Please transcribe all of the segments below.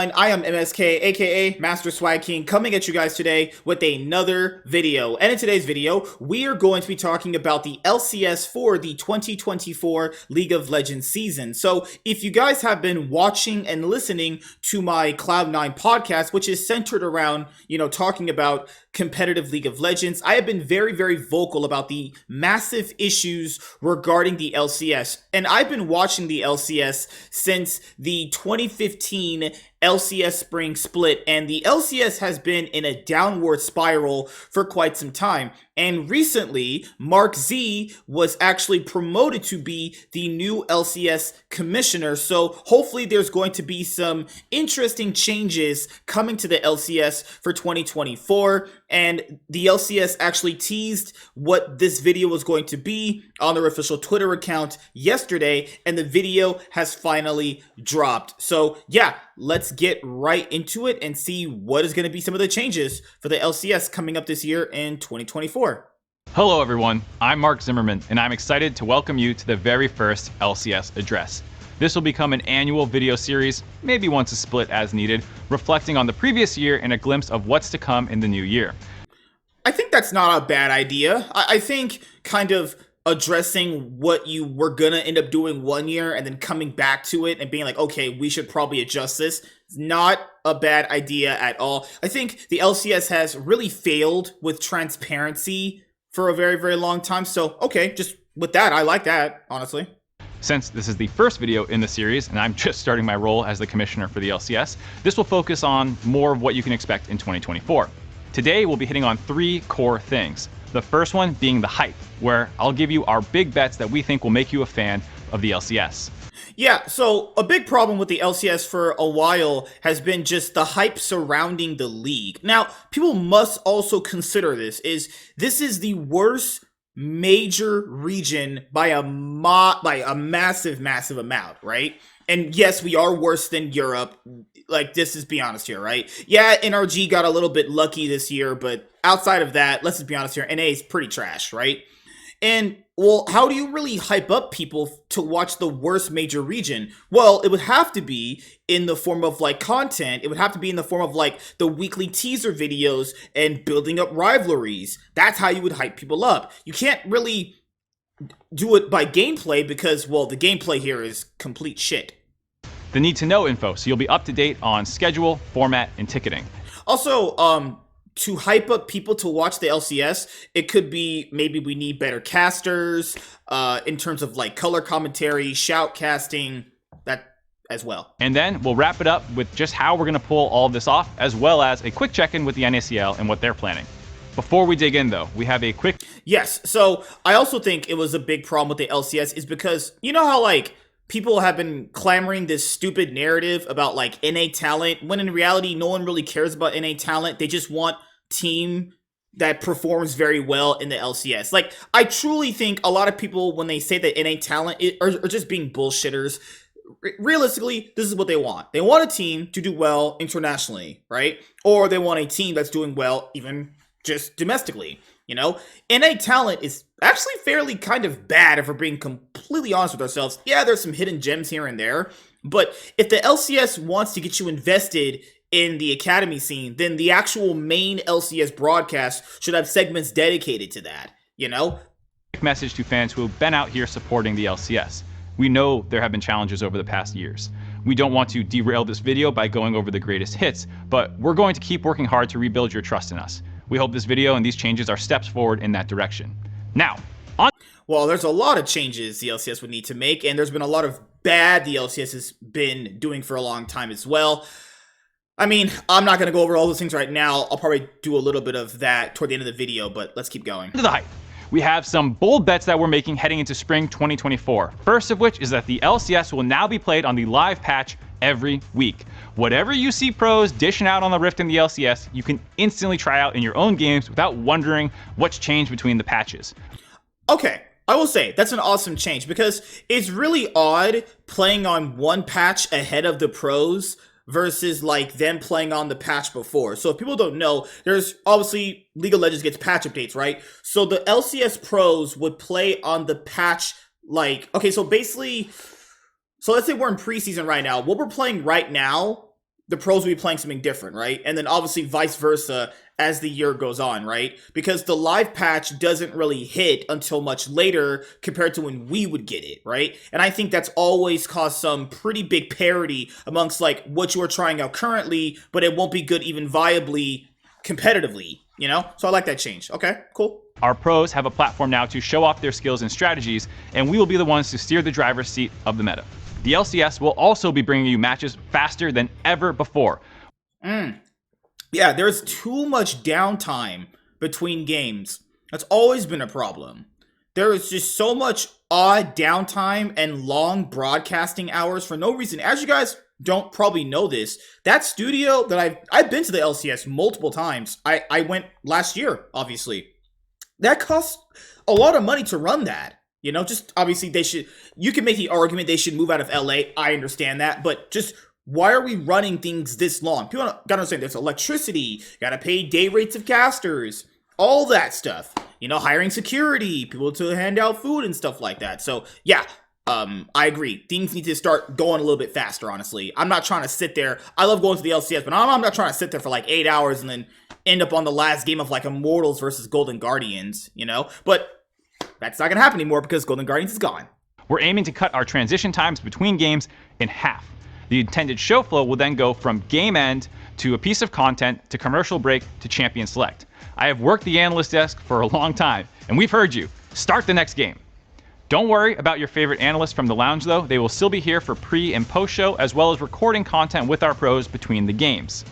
everyone? I am MSK, aka Master Swag King, coming at you guys today with another video. And in today's video, we are going to be talking about the LCS for the 2024 League of Legends season. So if you guys have been watching and listening to my Cloud9 podcast, which is centered around, talking about competitive League of Legends, I have been very, very vocal about the massive issues regarding the LCS. And I've been watching the LCS since the 2015 LCS spring split, and the LCS has been in a downward spiral for quite some time. And recently, Mark Z was actually promoted to be the new LCS commissioner. So hopefully there's going to be some interesting changes coming to the LCS for 2024. And the LCS actually teased what this video was going to be on their official Twitter account yesterday, and the video has finally dropped. So yeah, let's get right into it and see what is going to be some of the changes for the LCS coming up this year in 2024. Hello everyone, I'm Mark Zimmerman, and I'm excited to welcome you to the very first LCS address. This will become an annual video series, maybe once a split as needed, reflecting on the previous year and a glimpse of what's to come in the new year. I think that's not a bad idea. I think kind of addressing what you were gonna end up doing one year and then coming back to it and being like, okay, we should probably adjust this, is not a bad idea at all. I think the LCS has really failed with transparency for a very, very long time. So, okay, just with that, I like that, honestly. Since this is the first video in the series, and I'm just starting my role as the commissioner for the LCS, this will focus on more of what you can expect in 2024. Today, we'll be hitting on three core things. The first one being the hype, where I'll give you our big bets that we think will make you a fan of the LCS. Yeah, so a big problem with the LCS for a while has been just the hype surrounding the league. Now, people must also consider this is the worst major region by a massive amount, right? And yes, we are worse than Europe. Like, this is be honest here, right? Yeah, NRG got a little bit lucky this year, but outside of that, let's just be honest here, NA is pretty trash, right? And, well, how do you really hype up people to watch the worst major region? Well, it would have to be in the form of, like, content. It would have to be in the form of, like, the weekly teaser videos and building up rivalries. That's how you would hype people up. You can't really do it by gameplay because, well, the gameplay here is complete shit. The need to know info, so you'll be up to date on schedule, format, and ticketing. Also, to hype up people to watch the LCS, it could be maybe we need better casters, in terms of like color commentary, shout casting, that as well. And then we'll wrap it up with just how we're gonna pull all of this off, as well as a quick check-in with the NACL and what they're planning. Before we dig in though, we have a quick... Yes, so I also think it was a big problem with the LCS is because, you know how like people have been clamoring this stupid narrative about like NA talent, when in reality, no one really cares about NA talent. They just want team that performs very well in the LCS. Like, I truly think a lot of people, when they say that NA talent are just being bullshitters. Realistically, this is what they want. They want a team to do well internationally, right? Or they want a team that's doing well even just domestically. NA talent is actually fairly kind of bad if we're being completely honest with ourselves. Yeah, there's some hidden gems here and there, but if the LCS wants to get you invested in the academy scene, then the actual main LCS broadcast should have segments dedicated to that, Quick message to fans who have been out here supporting the LCS. We know there have been challenges over the past years. We don't want to derail this video by going over the greatest hits, but we're going to keep working hard to rebuild your trust in us. We hope this video and these changes are steps forward in that direction. Now, on... Well, there's a lot of changes the LCS would need to make, and there's been a lot of bad the LCS has been doing for a long time as well. I mean, I'm not going to go over all those things right now. I'll probably do a little bit of that toward the end of the video, but let's keep going. To the hype. We have some bold bets that we're making heading into spring 2024. First of which is that the LCS will now be played on the live patch every week. Whatever you see pros dishing out on the Rift in the LCS, you can instantly try out in your own games without wondering what's changed between the patches. Okay, I will say that's an awesome change because it's really odd playing on one patch ahead of the pros versus like them playing on the patch before. So if people don't know, there's obviously League of Legends gets patch updates, right? So the LCS pros would play on the patch like, okay, so basically, so let's say we're in preseason right now. What we're playing right now the pros will be playing something different, right? And then obviously vice versa as the year goes on, right? Because the live patch doesn't really hit until much later compared to when we would get it, right? And I think that's always caused some pretty big parity amongst like what you are trying out currently, but it won't be good even viably competitively, you know? So I like that change. Okay, cool. Our pros have a platform now to show off their skills and strategies, and we will be the ones to steer the driver's seat of the meta. The LCS will also be bringing you matches faster than ever before. Yeah, there's too much downtime between games. That's always been a problem. There is just so much odd downtime and long broadcasting hours for no reason. As you guys don't probably know this, that studio that I've been to the LCS multiple times. I went last year, obviously. That costs a lot of money to run that. You know, just obviously you can make the argument they should move out of LA. I understand that, but just why are we running things this long? People gotta understand there's electricity, gotta pay day rates of casters, all that stuff. You know, hiring security, people to hand out food and stuff like that. So yeah, I agree. Things need to start going a little bit faster, honestly. I'm not trying to sit there. I love going to the LCS, but I'm not trying to sit there for like 8 hours and then end up on the last game of like Immortals versus Golden Guardians, you know? But that's not going to happen anymore because Golden Guardians is gone. We're aiming to cut our transition times between games in half. The intended show flow will then go from game end to a piece of content to commercial break to champion select. I have worked the analyst desk for a long time, and we've heard you. Start the next game. Don't worry about your favorite analysts from the lounge, though. They will still be here for pre and post show, as well as recording content with our pros between the games.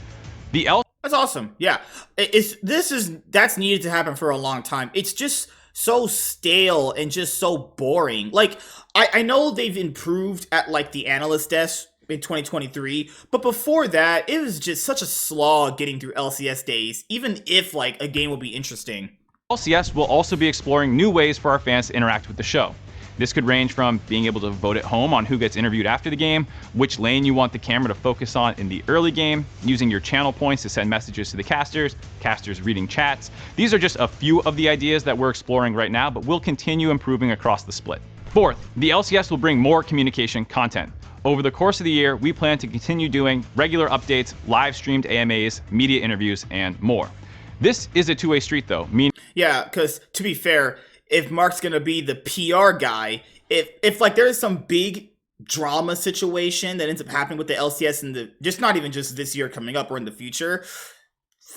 That's awesome. Yeah, that's needed to happen for a long time. It's just so stale and just so boring. Like, I know they've improved at like the analyst desk in 2023, but before that, it was just such a slog getting through LCS days, even if like a game will be interesting. LCS will also be exploring new ways for our fans to interact with the show. This could range from being able to vote at home on who gets interviewed after the game, which lane you want the camera to focus on in the early game, using your channel points to send messages to the casters reading chats. These are just a few of the ideas that we're exploring right now, but we'll continue improving across the split. Fourth, the LCS will bring more communication content. Over the course of the year, we plan to continue doing regular updates, live streamed AMAs, media interviews, and more. This is a two-way street though, Yeah, because to be fair, if Mark's gonna be the PR guy, if like there is some big drama situation that ends up happening with the LCS in just not even just this year coming up or in the future,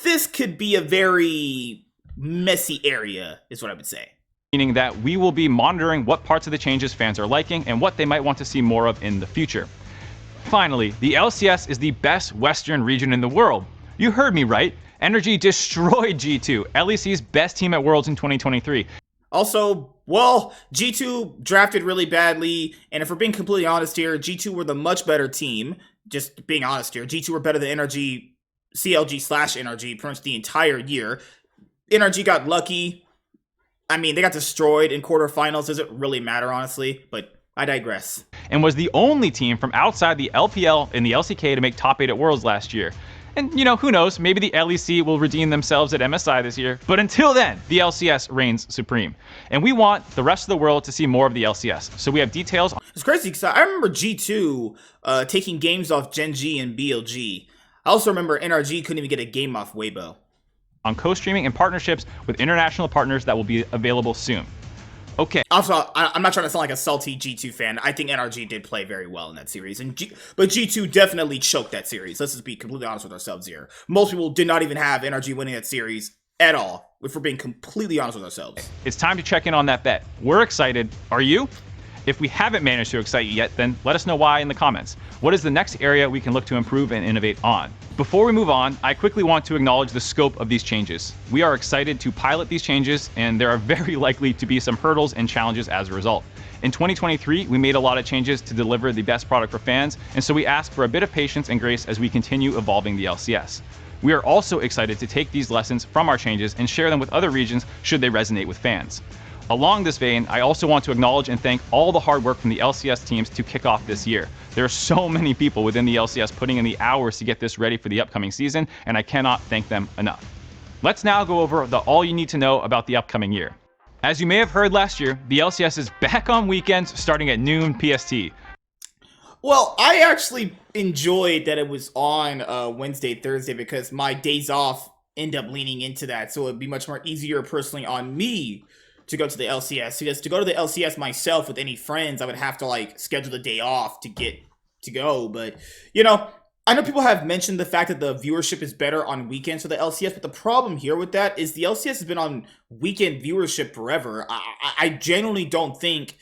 this could be a very messy area, is what I would say. Meaning that we will be monitoring what parts of the changes fans are liking and what they might want to see more of in the future. Finally, the LCS is the best Western region in the world. You heard me right. Energy destroyed G2, LEC's best team at Worlds in 2023. Also, well, G2 drafted really badly, and if we're being completely honest here, G2 were the much better team. Just being honest here, G2 were better than NRG, CLG/NRG pretty much the entire year. NRG got lucky. I mean, they got destroyed in quarterfinals. Does it really matter, honestly? But I digress. And was the only team from outside the LPL and the LCK to make top 8 at Worlds last year. And, you know, who knows, maybe the LEC will redeem themselves at MSI this year. But until then, the LCS reigns supreme. And we want the rest of the world to see more of the LCS. So we have details. It's crazy because I remember G2 taking games off Gen G and BLG. I also remember NRG couldn't even get a game off Weibo. On co-streaming and partnerships with international partners that will be available soon. Okay. Also, I'm not trying to sound like a salty G2 fan. I think NRG did play very well in that series, but G2 definitely choked that series. Let's just be completely honest with ourselves here. Most people did not even have NRG winning that series at all, if we're being completely honest with ourselves. It's time to check in on that bet. We're excited. Are you? If we haven't managed to excite you yet, then let us know why in the comments. What is the next area we can look to improve and innovate on? Before we move on, I quickly want to acknowledge the scope of these changes. We are excited to pilot these changes, and there are very likely to be some hurdles and challenges as a result. In 2023, we made a lot of changes to deliver the best product for fans, and so we ask for a bit of patience and grace as we continue evolving the LCS. We are also excited to take these lessons from our changes and share them with other regions should they resonate with fans. Along this vein, I also want to acknowledge and thank all the hard work from the LCS teams to kick off this year. There are so many people within the LCS putting in the hours to get this ready for the upcoming season, and I cannot thank them enough. Let's now go over all you need to know about the upcoming year. As you may have heard last year, the LCS is back on weekends starting at noon PST. Well, I actually enjoyed that it was on Wednesday, Thursday because my days off end up leaning into that, so it'd be much more easier personally on me to go to the LCS. Because to go to the LCS myself with any friends, I would have to like schedule the day off to get to go. But you know, I know people have mentioned the fact that the viewership is better on weekends for the LCS, but the problem here with that is the LCS has been on weekend viewership forever. I genuinely don't think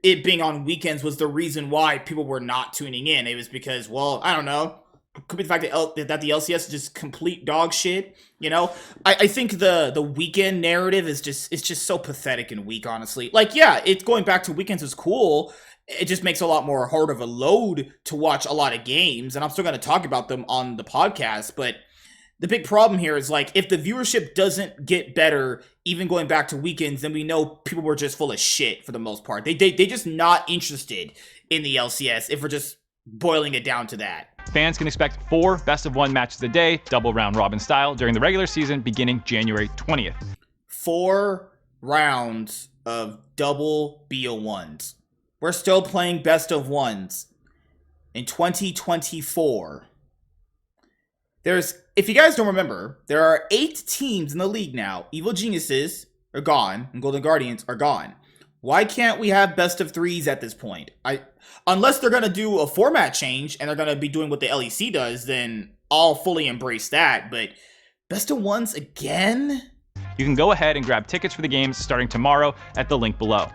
it being on weekends was the reason why people were not tuning in. It was because, well, I don't know. Could be the fact that the LCS is just complete dog shit. You know, I think the weekend narrative is just it's just so pathetic and weak. Honestly, like yeah, it's going back to weekends is cool. It just makes a lot more hard of a load to watch a lot of games, and I'm still going to talk about them on the podcast. But the big problem here is like if the viewership doesn't get better even going back to weekends, then we know people were just full of shit for the most part. They just not interested in the LCS if we're just boiling it down to that. Fans can expect 4 best-of-1 matches a day, double round robin style, during the regular season beginning January 20th. 4 rounds of double BO1s. We're still playing best of ones in 2024. If you guys don't remember, there are 8 teams in the league now. Evil Geniuses are gone, and Golden Guardians are gone. Why can't we have best of 3s at this point? Unless they're going to do a format change, and they're going to be doing what the LEC does, then I'll fully embrace that. But best of 1s again? You can go ahead and grab tickets for the games starting tomorrow at the link below.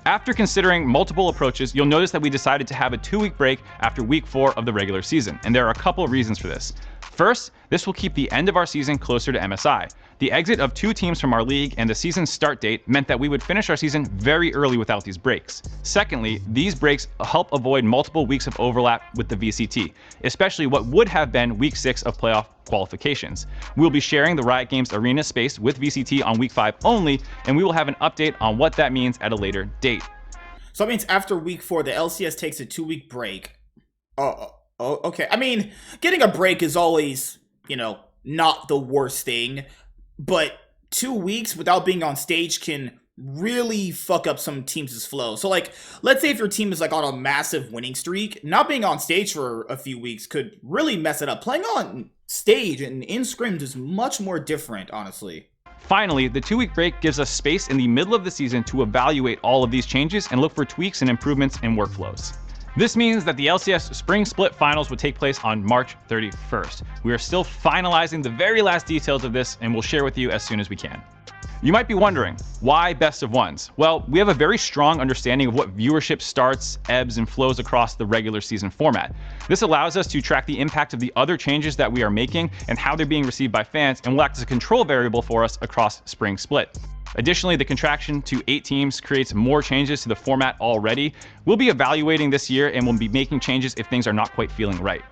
After considering multiple approaches, you'll notice that we decided to have a 2-week break after week 4 of the regular season, and there are a couple of reasons for this. First, this will keep the end of our season closer to MSI. The exit of 2 teams from our league and the season start date meant that we would finish our season very early without these breaks. Secondly, these breaks help avoid multiple weeks of overlap with the VCT, especially what would have been week 6 of playoff qualifications. We'll be sharing the Riot Games arena space with VCT on week 5 only, and we will have an update on what that means at a later date. So that means after week 4, the LCS takes a 2-week break. Oh, okay. I mean, getting a break is always, not the worst thing, but 2 weeks without being on stage can really fuck up some teams' flow. So, like, let's say if your team is, like, on a massive winning streak, not being on stage for a few weeks could really mess it up. Playing on stage and in scrims is much more different, honestly. Finally, the 2-week break gives us space in the middle of the season to evaluate all of these changes and look for tweaks and improvements in workflows. This means that the LCS Spring Split Finals would take place on March 31st. We are still finalizing the very last details of this, and we'll share with you as soon as we can. You might be wondering, why best of ones? Well, we have a very strong understanding of what viewership starts, ebbs, and flows across the regular season format. This allows us to track the impact of the other changes that we are making and how they're being received by fans, and will act as a control variable for us across Spring Split. Additionally, the contraction to 8 teams creates more changes to the format already. We'll be evaluating this year and we'll be making changes if things are not quite feeling right.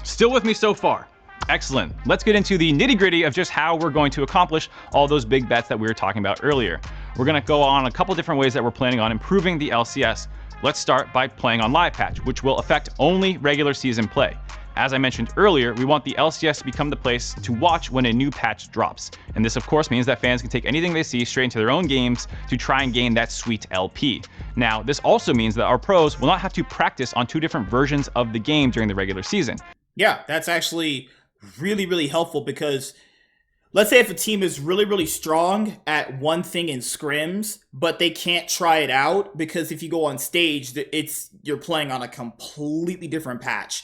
Still with me so far? Excellent. Let's get into the nitty-gritty of just how we're going to accomplish all those big bets that we were talking about earlier. We're going to go on a couple different ways that we're planning on improving the LCS. Let's start by playing on live patch, which will affect only regular season play. As I mentioned earlier, we want the LCS to become the place to watch when a new patch drops. And this of course means that fans can take anything they see straight into their own games to try and gain that sweet LP. Now, this also means that our pros will not have to practice on 2 different versions of the game during the regular season. Yeah, that's actually really, really helpful because let's say if a team is really, really strong at one thing in scrims, but they can't try it out because if you go on stage, you're playing on a completely different patch.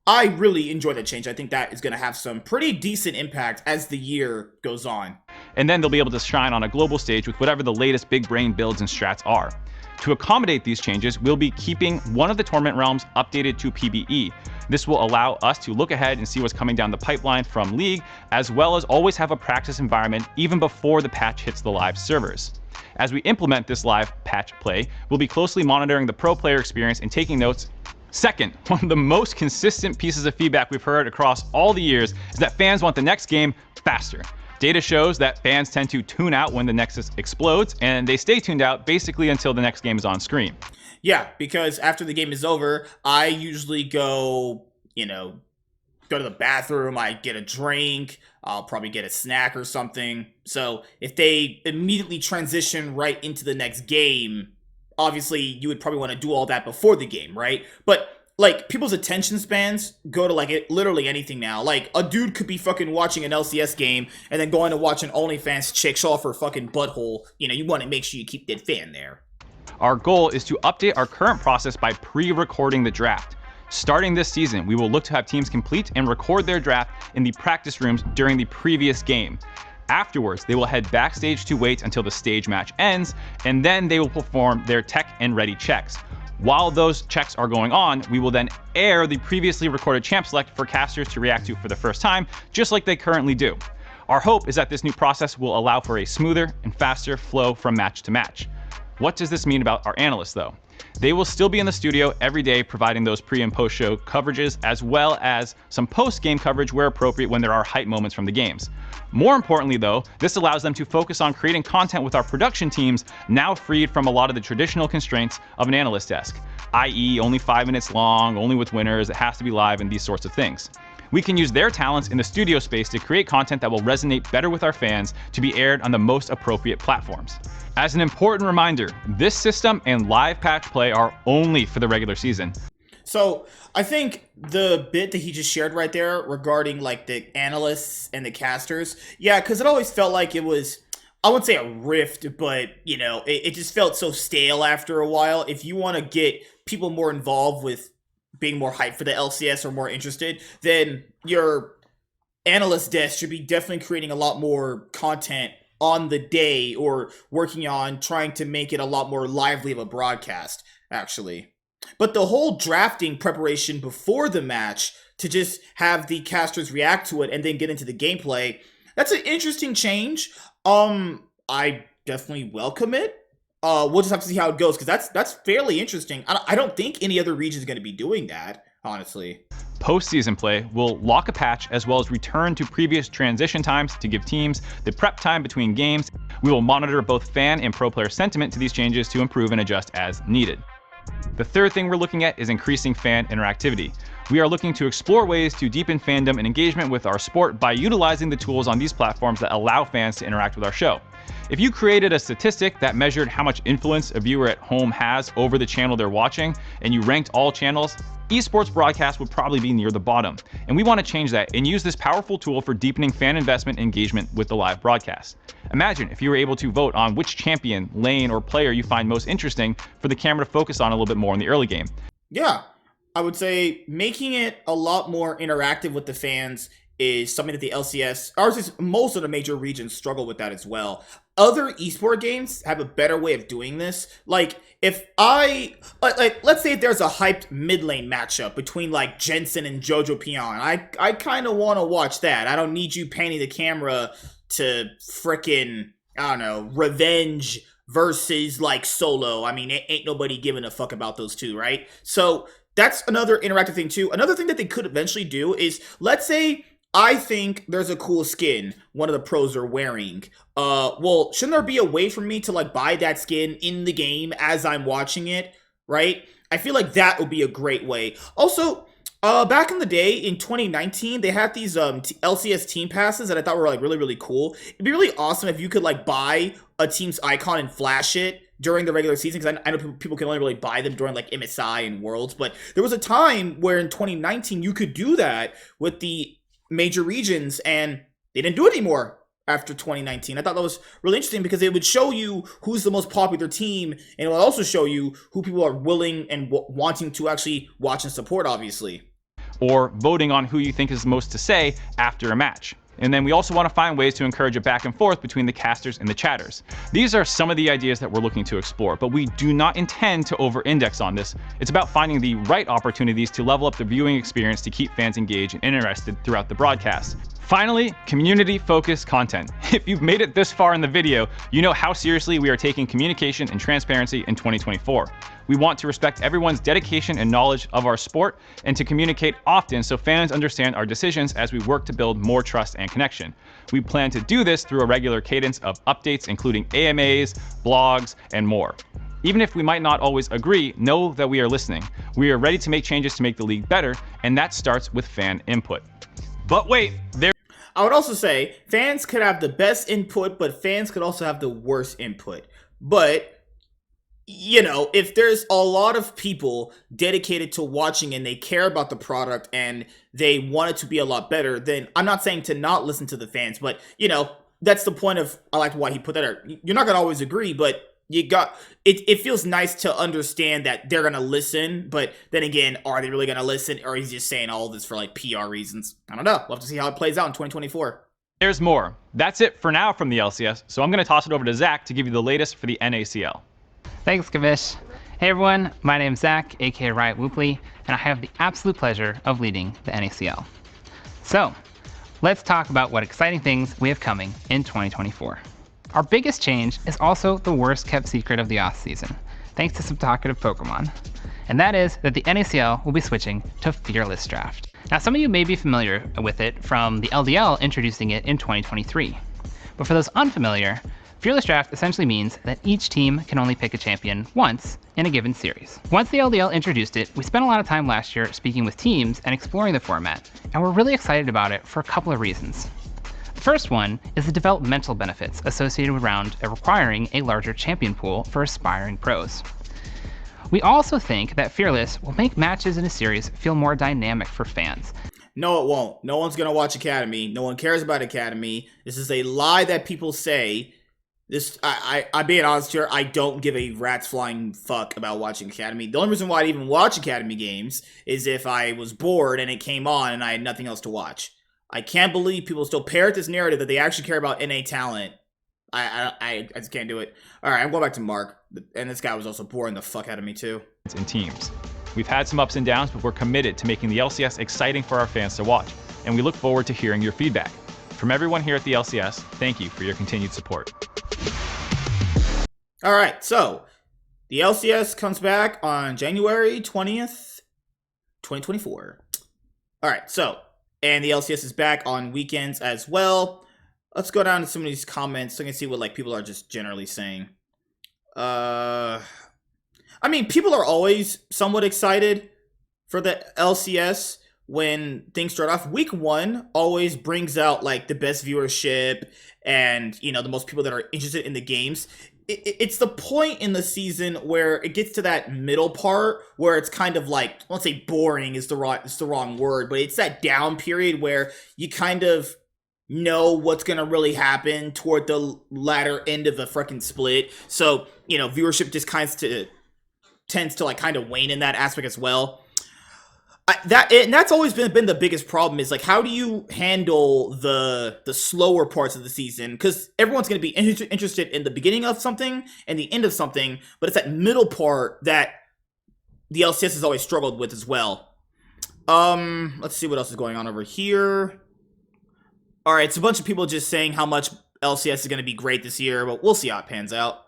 I really enjoy that change. I think that is going to have some pretty decent impact as the year goes on. And then they'll be able to shine on a global stage with whatever the latest big brain builds and strats are. To accommodate these changes, we'll be keeping one of the tournament realms updated to PBE. This will allow us to look ahead and see what's coming down the pipeline from League, as well as always have a practice environment even before the patch hits the live servers. As we implement this live patch play, we'll be closely monitoring the pro player experience and taking notes. Second, one of the most consistent pieces of feedback we've heard across all the years is that fans want the next game faster. Data shows that fans tend to tune out when the Nexus explodes, and they stay tuned out basically until the next game is on screen. Yeah, because after the game is over, I usually go to the bathroom, I get a drink, I'll probably get a snack or something. So if they immediately transition right into the next game, obviously you would probably want to do all that before the game, right? But like people's attention spans go to like literally anything now. Like a dude could be fucking watching an LCS game and then going to watch an OnlyFans chick show off her fucking butthole. You know, you want to make sure you keep that fan there. Our goal is to update our current process by pre-recording the draft. Starting this season, we will look to have teams complete and record their draft in the practice rooms during the previous game. Afterwards, they will head backstage to wait until the stage match ends, and then they will perform their tech and ready checks. While those checks are going on, we will then air the previously recorded champ select for casters to react to for the first time, just like they currently do. Our hope is that this new process will allow for a smoother and faster flow from match to match. What does this mean about our analysts, though? They will still be in the studio every day providing those pre and post show coverages, as well as some post game coverage where appropriate when there are hype moments from the games. More importantly though, this allows them to focus on creating content with our production teams, now freed from a lot of the traditional constraints of an analyst desk, i.e. only 5 minutes long, only with winners, it has to be live, and these sorts of things. We can use their talents in the studio space to create content that will resonate better with our fans to be aired on the most appropriate platforms. As an important reminder, this system and live patch play are only for the regular season. So I think the bit that he just shared right there regarding like the analysts and the casters, yeah, because it always felt like it was, I wouldn't say a rift, but you know, it just felt so stale after a while. If you want to get people more involved with being more hyped for the LCS or more interested, then your analyst desk should be definitely creating a lot more content on the day or working on trying to make it a lot more lively of a broadcast, actually. But the whole drafting preparation before the match to just have the casters react to it and then get into the gameplay, that's an interesting change. I definitely welcome it. We'll just have to see how it goes because that's fairly interesting. I don't think any other region is going to be doing that, honestly. Post-season play will lock a patch as well as return to previous transition times to give teams the prep time between games. We will monitor both fan and pro player sentiment to these changes to improve and adjust as needed. The third thing we're looking at is increasing fan interactivity. We are looking to explore ways to deepen fandom and engagement with our sport by utilizing the tools on these platforms that allow fans to interact with our show. If you created a statistic that measured how much influence a viewer at home has over the channel they're watching, and you ranked all channels, esports broadcast would probably be near the bottom. And we want to change that and use this powerful tool for deepening fan investment engagement with the live broadcast. Imagine if you were able to vote on which champion, lane, or player you find most interesting for the camera to focus on a little bit more in the early game. Yeah, I would say making it a lot more interactive with the fans is something that the LCS, or most of the major regions struggle with that as well. Other esport games have a better way of doing this. Like, if let's say if there's a hyped mid lane matchup between like Jensen and Jojo Pion, I kind of want to watch that. I don't need you panning the camera to frickin', I don't know, Revenge versus like Solo. I mean, ain't nobody giving a fuck about those two, right? So that's another interactive thing too. Another thing that they could eventually do is, let's say I think there's a cool skin one of the pros are wearing. Well, shouldn't there be a way for me to like buy that skin in the game as I'm watching it, right? I feel like that would be a great way. Also, back in the day in 2019, they had these LCS team passes that I thought were like really, really cool. It'd be really awesome if you could like buy a team's icon and flash it during the regular season, because I know people can only really buy them during like MSI and Worlds, but there was a time where in 2019 you could do that with the major regions, and they didn't do it anymore after 2019. I thought that was really interesting because it would show you who's the most popular team, and it will also show you who people are willing and wanting to actually watch and support, obviously. Or voting on who you think is most to say after a match. And then we also want to find ways to encourage a back and forth between the casters and the chatters. These are some of the ideas that we're looking to explore, but we do not intend to over-index on this. It's about finding the right opportunities to level up the viewing experience to keep fans engaged and interested throughout the broadcast. Finally, community-focused content. If you've made it this far in the video, you know how seriously we are taking communication and transparency in 2024. We want to respect everyone's dedication and knowledge of our sport and to communicate often so fans understand our decisions as we work to build more trust and connection. We plan to do this through a regular cadence of updates, including AMAs, blogs, and more. Even if we might not always agree, know that we are listening. We are ready to make changes to make the league better, and that starts with fan input. But wait, I would also say fans could have the best input, but fans could also have the worst input. But if there's a lot of people dedicated to watching and they care about the product and they want it to be a lot better, then I'm not saying to not listen to the fans, but that's the point of I like why he put that out. You're not gonna always agree, but you got it feels nice to understand that they're gonna listen, but then again, are they really gonna listen, or is he just saying all this for like PR reasons? I don't know. We'll have to see how it plays out in 2024. There's more. That's it for now from the LCS, so I'm going to toss it over to Zach to give you the latest for the NACL. Thanks, Kavish. Hey everyone, my name's Zach, aka Riot Whoopley, and I have the absolute pleasure of leading the NACL. So, let's talk about what exciting things we have coming in 2024. Our biggest change is also the worst kept secret of the offseason, thanks to some talkative Pokemon. And that is that the NACL will be switching to Fearless Draft. Now, some of you may be familiar with it from the LDL introducing it in 2023. But for those unfamiliar, Fearless Draft essentially means that each team can only pick a champion once in a given series. Once the LDL introduced it, we spent a lot of time last year speaking with teams and exploring the format, and we're really excited about it for a couple of reasons. The first one is the developmental benefits associated around requiring a larger champion pool for aspiring pros. We also think that Fearless will make matches in a series feel more dynamic for fans. No, it won't. No one's gonna watch Academy. No one cares about Academy. This is a lie that people say. I'm being honest here. I don't give a rat's flying fuck about watching Academy. The only reason why I even watch Academy games is if I was bored and it came on and I had nothing else to watch. I can't believe people still parrot this narrative that they actually care about NA talent. I just can't do it. All right, I'm going back to Mark. And this guy was also boring the fuck out of me too. In teams. We've had some ups and downs, but we're committed to making the LCS exciting for our fans to watch, and we look forward to hearing your feedback. From everyone here at the LCS, thank you for your continued support. All right, so the LCS comes back on January 20th, 2024. All right, and the LCS is back on weekends as well. Let's go down to some of these comments so I can see what people are just generally saying. People are always somewhat excited for the LCS when things start off. Week 1 always brings out the best viewership and the most people that are interested in the games. It's the point in the season where it gets to that middle part where it's kind of let's say boring is the wrong word, but it's that down period where you kind of know what's gonna really happen toward the latter end of the freaking split. So viewership just tends to kind of wane in that aspect as well. That's always been the biggest problem is how do you handle the slower parts of the season, because everyone's going to be interested in the beginning of something and the end of something, but it's that middle part that the LCS has always struggled with as well. Let's see what else is going on over here. All right, it's a bunch of people just saying how much LCS is going to be great this year, but we'll see how it pans out.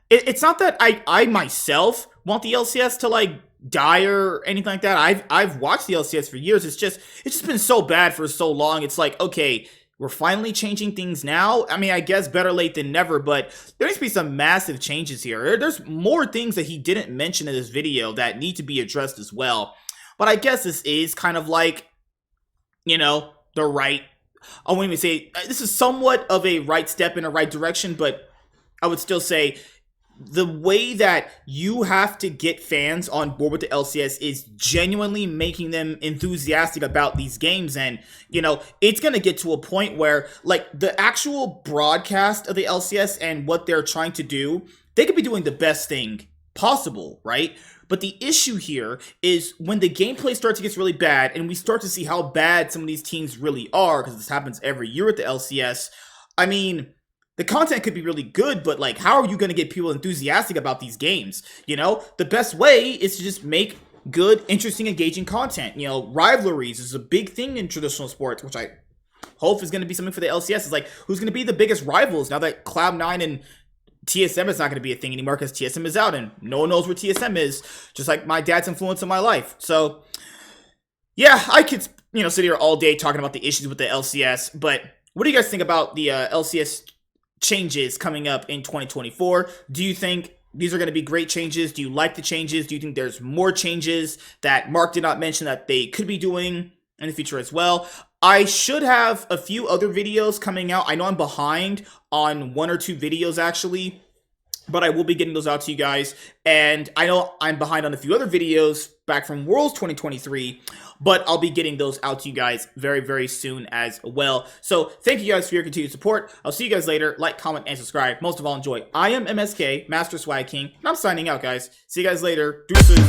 It's not that I myself want the LCS to die or anything like that. I've watched the LCS for years. It's just been so bad for so long. It's okay, we're finally changing things now. I guess better late than never, but there needs to be some massive changes here. There's more things that he didn't mention in this video that need to be addressed as well. But I guess this is kind of the right, I wouldn't even say, this is somewhat of a right step in the right direction, but I would still say the way that you have to get fans on board with the LCS is genuinely making them enthusiastic about these games. And, it's going to get to a point where, the actual broadcast of the LCS and what they're trying to do, they could be doing the best thing possible, right? But the issue here is when the gameplay starts to get really bad and we start to see how bad some of these teams really are, because this happens every year at the LCS, the content could be really good, but how are you going to get people enthusiastic about these games? The best way is to just make good, interesting, engaging content. Rivalries is a big thing in traditional sports, which I hope is going to be something for the LCS. Is who's going to be the biggest rivals now that Cloud9 and TSM is not going to be a thing anymore because TSM is out and no one knows where TSM is, just like my dad's influence in my life. So, yeah, I could, sit here all day talking about the issues with the LCS, but what do you guys think about the LCS changes coming up in 2024? Do you think these are going to be great changes? Do you like the changes? Do you think there's more changes that Mark did not mention that they could be doing in the future as well? I should have a few other videos coming out. I know I'm behind on 1 or 2 videos actually, but I will be getting those out to you guys. And I know I'm behind on a few other videos back from Worlds 2023, but I'll be getting those out to you guys very, very soon as well. So thank you guys for your continued support. I'll see you guys later. Like, comment, and subscribe. Most of all, enjoy. I am MSK, Master Swag King, and I'm signing out, guys. See you guys later. Deuces.